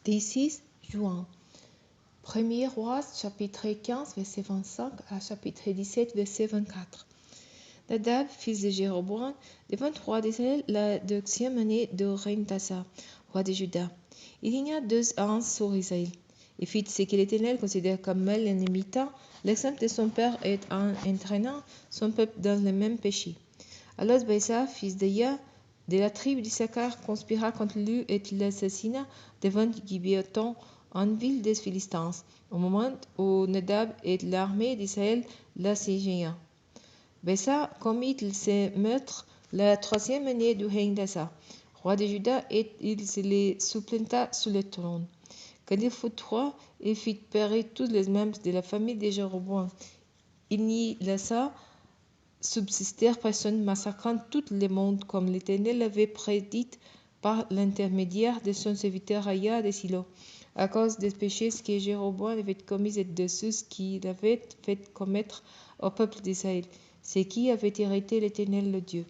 16 juin. 1er Roi, chapitre 15, verset 25 à chapitre 17, verset 24. Nadab, fils de Jéroboam, devint roi d'Israël la 12e année de règne d'Asa, roi de Juda. Il régna 2 ans sur Israël. Il fit ce que l'Éternel considère comme mal en imitant l'exemple de son père et en entraînant son peuple dans le même péché. Alors Baïsa, fils d'Aya, de la tribu d'Issachar, conspira contre lui et l'assassina devant Gibeaton, en ville des Philistins, au moment où Nadab et l'armée d'Israël l'assiégeaient. Baïsa commit ces meurtres la 3e année du règne d'Asa, roi de Juda, et il se les supplanta sur le trône. Quand il fut roi, il fit périr tous les membres de la famille de Jéroboam. Il n'y laissa subsister personne, massacrant tout le monde comme l'Éternel l'avait prédit par l'intermédiaire de son serviteur Aya de Silo, à cause des péchés que Jéroboam avait commis et de ceux qu'il avait fait commettre au peuple d'Israël, ce qui avait irrité l'Éternel le Dieu.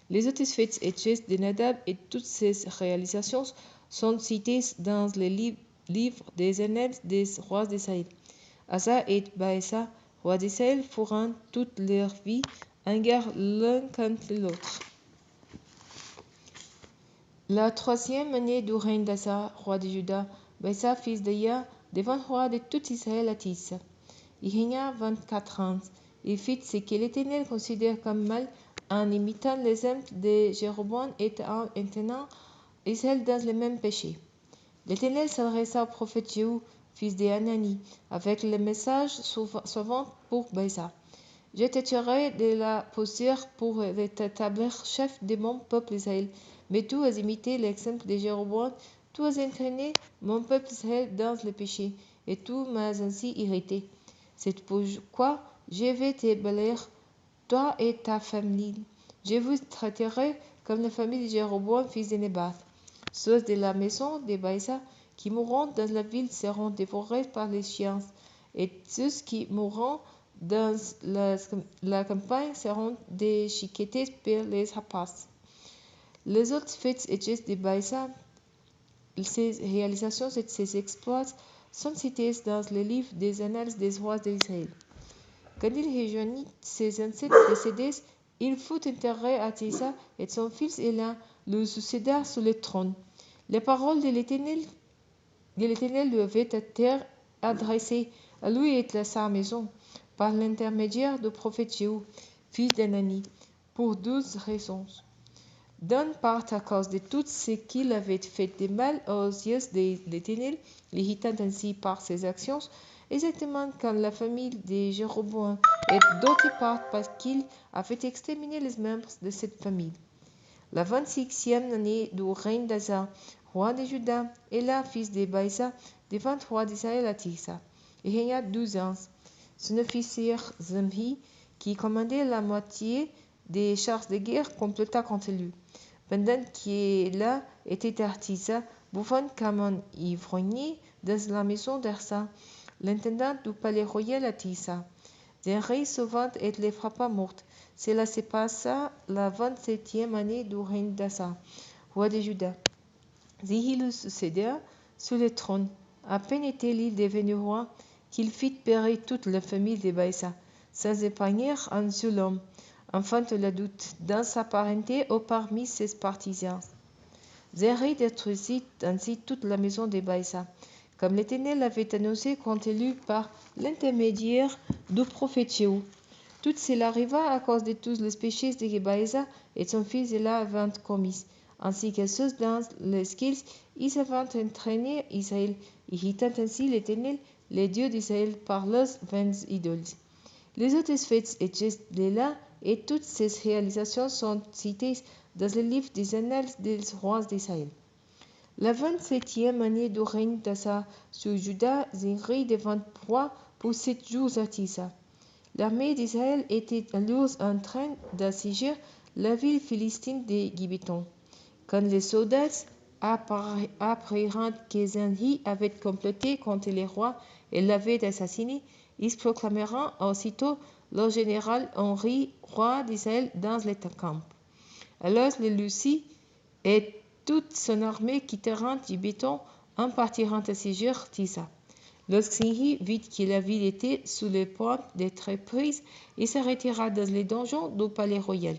Les autres faits et gestes de Nadab et toutes ses réalisations sont cités dans le livre des annales des rois d'Israël. Asa et Baïsa, rois d'Israël, feront toute leur vie en guerre l'un contre l'autre. La 3e année du règne d'Asa, roi de Juda, Baïsa, fils d'Aya, devint roi de tout Israël à Tissa. Il régna 24 ans. Il fit ce que l'Éternel considère comme mal en imitant l'exemple de Jéroboam et en entraînant Israël dans le même péché. L'Éternel s'adressa au prophète Jéhu, fils d'Anani, avec le message suivant pour Baïsa. Je te tuerai de la poussière pour t'établir chef de mon peuple Israël. Mais tu as imité l'exemple de Jéroboam, tu as entraîné mon peuple Israël dans le péché, et tu m'as ainsi irrité. C'est pourquoi je vais te balayer, toi et ta famille. Je vous traiterai comme la famille de Jéroboam, fils de Nébat. Ceux de la maison de Baïsa qui mourront dans la ville seront dévorés par les chiens, et ceux qui mourront dans la campagne seront déchiquetés par les rapaces. Les autres faits et gestes de Baïsa, ses réalisations et ses exploits sont cités dans le livre des annales des rois d'Israël. Quand il rejoignit ses ancêtres décédés, il fut enterré à Tissa et son fils Éla le succéda sur le trône. Les paroles de l'Éternel lui avaient été adressées à lui et à sa maison par l'intermédiaire du prophète Jéhu, fils d'Anani, pour 12 raisons. D'une part à cause de tout ce qu'il avait fait de mal aux yeux de l'Éternel, l'irritant ainsi par ses actions, exactement comme la famille de Jéroboam, et d'autre part parce qu'il avait exterminé les membres de cette famille. La 26e année du règne d'Asa, roi de Juda, Éla, fils de Baïsa, devint roi d'Israël à Tissa. Il régna 12 ans. Son officier Zimri, qui commandait la moitié des chars de guerre, compléta contre lui. Pendant qu'Éla était à Tissa, buvant comme un ivrogne dans la maison d'Arsa, l'intendant du palais royal à Tissa. Zimri souvent et les frappa mortes. Cela se passa la 27e année du règne d'Asa, roi de Juda. Zéhi le succéda sur le trône. À peine était-il devenu roi qu'il fit périr toute la famille de Baïsa, sans épargner un seul homme, enfant de l'adulte, dans sa parenté ou parmi ses partisans. Zéhi détruisit ainsi toute la maison de Baïsa, comme l'Éternel l'avait annoncé contre lui par l'intermédiaire du prophète Jéhu. Tout cela arriva à cause de tous les péchés que Baïsa et son fils Éla avaient commis, ainsi que ceux dans lesquels ils avaient entraîné Israël, irritant ainsi l'Éternel, le Dieu d'Israël, par leurs vaines idoles. Les autres faits et gestes d'Éla et toutes ses réalisations sont cités dans le livre des annales des rois d'Israël. La 27e année du règne d'Asa sur Juda, Zimri devint roi pour 7 jours à Tissa. L'armée d'Israël était alors en train d'assiéger la ville philistine de Gibeton. Quand les soldats apprirent que Zimri avait comploté contre les rois et l'avait assassiné, ils proclamèrent aussitôt leur général Henri, roi d'Israël, dans le camp. Alors les Lucie et toute son armée quittèrent Gibeton en partirent à séjour Tissa. Lorsqu'Henri vit que la ville était sous le point d'être prise, il se retira dans les donjons du palais royal.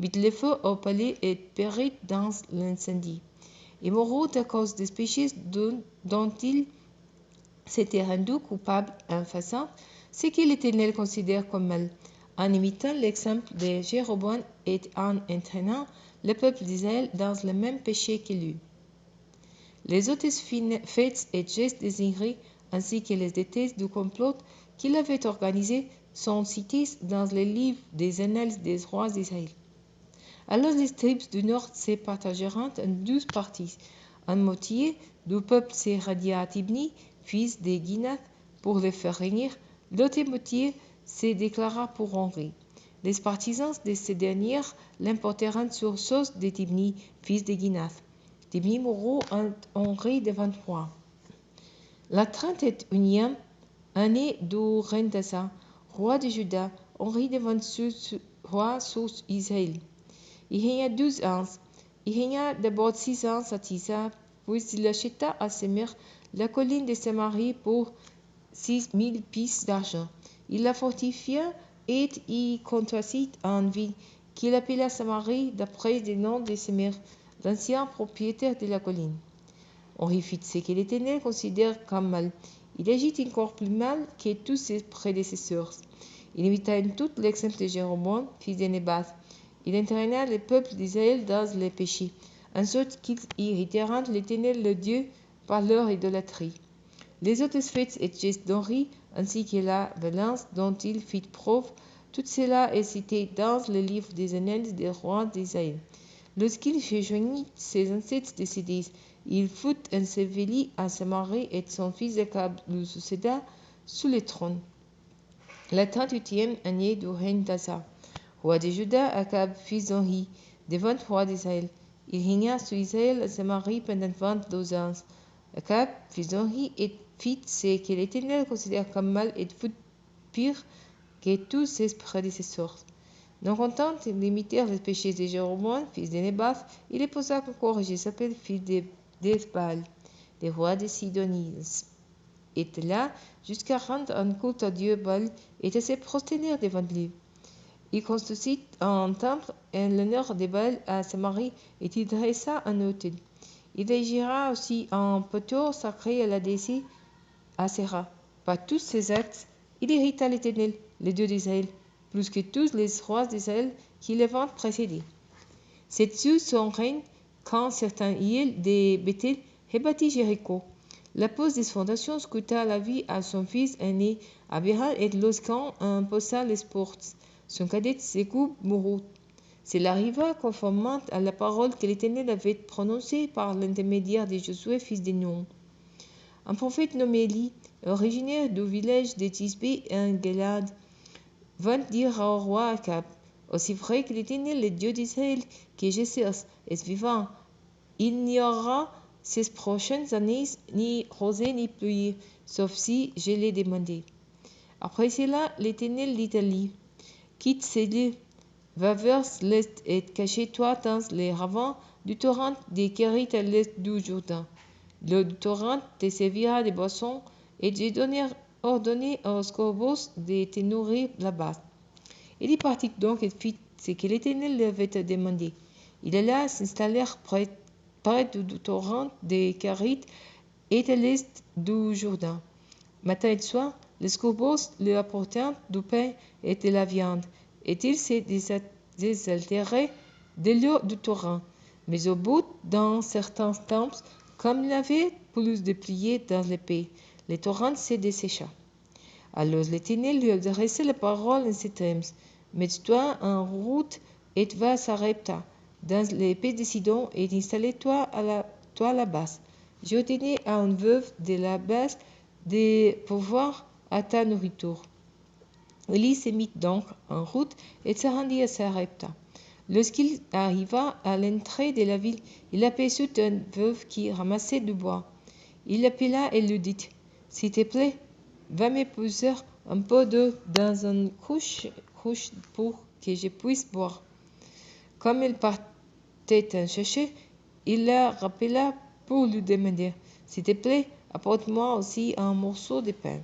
Vite le feu au palais et périt dans l'incendie. Il mourut à cause des péchés dont il s'était rendu coupable en faisant ce que l'Éternel considère comme mal, en imitant l'exemple de Jéroboam et en entraînant le peuple d'Israël dans le même péché que lui. Les autres faits et gestes des Henri, ainsi que les détails du complot qu'il avait organisé, sont cités dans les livres des Annales des rois d'Israël. Alors les tribus du nord se partageront en 12 parties. Un moitié du peuple se radia à Tibni, fils de Ginath, pour le faire régner. L'autre moitié se déclara pour Henri. Les partisans de ces dernières l'emporteront sur Sos de Tibni, fils de Ginath. Tibni mourut en Henri de 23. La 31e année du règne d'Asa, roi de Juda, Henri devint roi sur Israël. Il régna 12 ans. Il régna d'abord 6 ans à Tisa, puis il acheta à ses mères la colline de Samarie pour 6000 pièces d'argent. Il la fortifia et y construisit une ville qu'il appela Samarie d'après le nom de ses mères, l'ancien propriétaire de la colline. Henri fit ce que l'Éternel considère comme mal. Il agit encore plus mal que tous ses prédécesseurs. Il imita en tout l'exemple de Jéroboam, fils de Nébat. Il entraîna le peuple d'Israël dans le péché, en sorte qu'ils irritèrent l'Éternel le Dieu par leur idolâtrie. Les autres faits et gestes d'Henri, ainsi que la violence dont il fit preuve, tout cela est cité dans le livre des Annales des rois d'Israël. Lorsqu'il rejoignit ses ancêtres décédés, il fut enseveli à Samarie et son fils Akab le succéda sous le trône. La 38e année du règne d'Asa, roi de Juda, Akab, fils d'Henri, devint roi d'Israël. Il régna sur Israël à Samarie pendant 22 ans. Akab, fils d'Henri, fit ce que l'Éternel considère comme mal et fut pire que tous ses prédécesseurs. Non content d'imiter les péchés de Jéroboam, fils de Nébat, il épousa encore Jézabel, fils d'Ethbaal, le roi de Sidoniens. Était là jusqu'à rendre un culte à Dieu Baal et à se prosterner devant lui. Il construisit un temple en l'honneur de Baal à Samarie et il dressa un autel. Il égira aussi un poteau sacré à la déesse Asera. Par tous ses actes, il irrita l'Éternel, le Dieu d'Israël, plus que tous les rois d'Israël qui l'avaient précédé. C'est sous son règne qu'un certain Hiel de Bethel rebâtit Jéricho. La pose des fondations coûta la vie à son fils aîné Abiram et lorsqu'on imposa les portes, son cadet Ségoub mourut. Cela arriva conformément à la parole que l'Éternel avait prononcée par l'intermédiaire de Josué, fils de Nun. Un prophète nommé Élie, originaire du village de Tisbé en Galade, vint dire au roi Akab: Aussi vrai que l'Éternel, le Dieu d'Israël, que je cherche, est vivant, il n'y aura ces prochaines années ni rosée ni pluie, sauf si je l'ai demandé. Après cela, l'Éternel dit à Élie: Quitte ces lieux, va vers l'est et cache-toi dans les ravins du torrent des Kérit à l'est du Jourdain. Le torrent te servira de boisson, et j'ai ordonné aux corbeaux de te nourrir là-bas. Il partit donc et fit ce que l'Éternel lui avait demandé. Il alla s'installer près du torrent des Kérit et à l'est du Jourdain. Matin et soir, les corbeaux lui apportèrent du pain et de la viande, et il se désaltérait de l'eau du torrent. Mais au bout d'un certain temps, comme il avait plus de plier dans l'épée, le torrent se dessécha. Alors l'Éternel lui adressa la parole en ces termes: Mets-toi en route et va à Sarepta, dans l'épée de Sidon, et installe-toi là-bas. J'ai ordonné à une veuve de la base de pourvoir à ta nourriture. Élie se mit donc en route et se rendit à Sarepta. Lorsqu'il arriva à l'entrée de la ville, il aperçut une veuve qui ramassait du bois. Il l'appela et lui dit: S'il te plaît, va me poser un peu d'eau dans une cruche pour que je puisse boire. Comme elle partait en chercher, il la rappela pour lui demander, « S'il te plaît, apporte-moi aussi un morceau de pain. »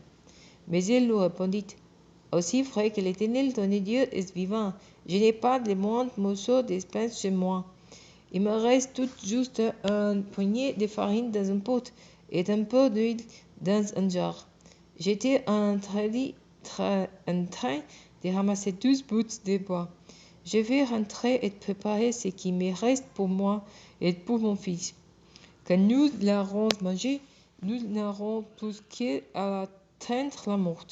Mais il lui répondit, « Aussi vrai que l'Éternel ton Dieu est vivant, je n'ai pas de moindre morceau de pain chez moi. Il me reste tout juste un poignet de farine dans un pot et un peu d'huile dans un jar. » J'étais en train de ramasser 12 bouts de bois. Je vais rentrer et préparer ce qui me reste pour moi et pour mon fils. Quand nous l'aurons mangé, nous n'aurons plus qu'à atteindre la mort.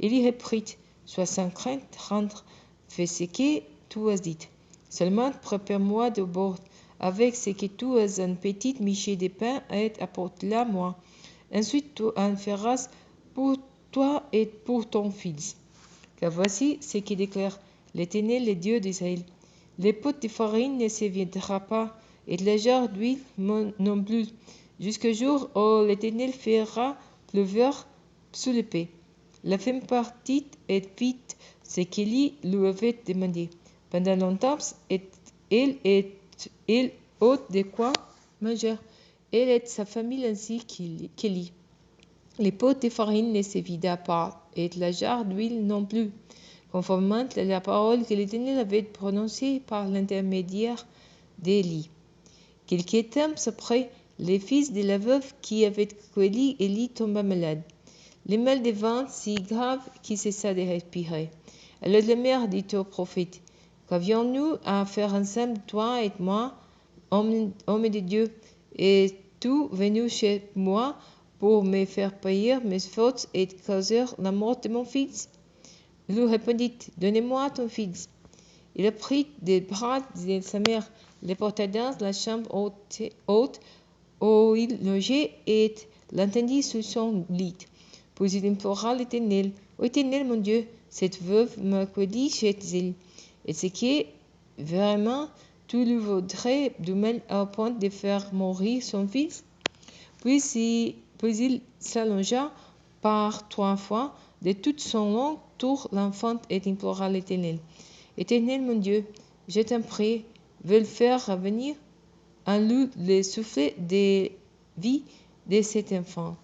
Il y reprit, « Sois sans crainte, rentre, fais ce que tu as dit. Seulement prépare-moi de bord avec ce que tu as un petit miché de pain et apporte-la moi. Ensuite tu en feras pour toi et pour ton fils. Car voici ce qui déclare l'Éternel, le Dieu d'Israël. Les pots de farine ne se videra pas, et le jar d'huile non plus, jusqu'au jour où l'Éternel fera pleuvoir sous l'épée. » La femme partit et fit ce qu'il lui avait demandé. Pendant longtemps, elle eut de quoi manger, elle et sa famille ainsi qu'Élie. Les pots de farine ne se vida pas, et le jar d'huile non plus, conformément à la parole que l'Éternel avait prononcée par l'intermédiaire d'Élie. Quelque temps après, le fils de la veuve qui avait cueilli Élie tomba malade. Le mal devint si grave qu'il cessa de respirer. Alors la mère dit au prophète, « Qu'avions-nous à faire ensemble, toi et moi, homme de Dieu? Es-tu venu chez moi pour me faire payer mes fautes et causer la mort de mon fils? » Il lui répondit, « Donnez-moi ton fils. » Il prit des bras de sa mère, le porta dans la chambre haute où il logeait et l'entendit sous son lit. Puis il implora l'Éternel, « Ô Éternel mon Dieu, cette veuve m'a cueilli chez elle. Est-ce que vraiment tu lui voudrais du mal au point de faire mourir son fils? » Puis il s'allongea par 3 fois de tout son long tour l'enfant et implora l'Éternel. « Éternel mon Dieu, je t'en prie, veux le faire revenir en lui le souffle de vie de cet enfant. »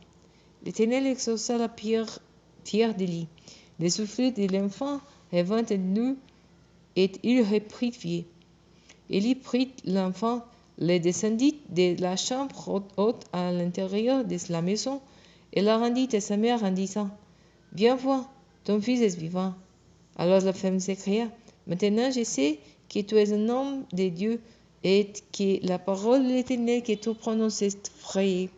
L'Éternel exauça la prière d'Élie. Le souffle de l'enfant revint en lui et il reprit vie. Élie prit l'enfant, le descendit de la chambre haute à l'intérieur de la maison et le rendit à sa mère en disant, « Viens voir, ton fils est vivant. » Alors la femme s'écria, « Maintenant je sais que tu es un homme de Dieu et que la parole de l'Éternel que tu prononces est vraie. »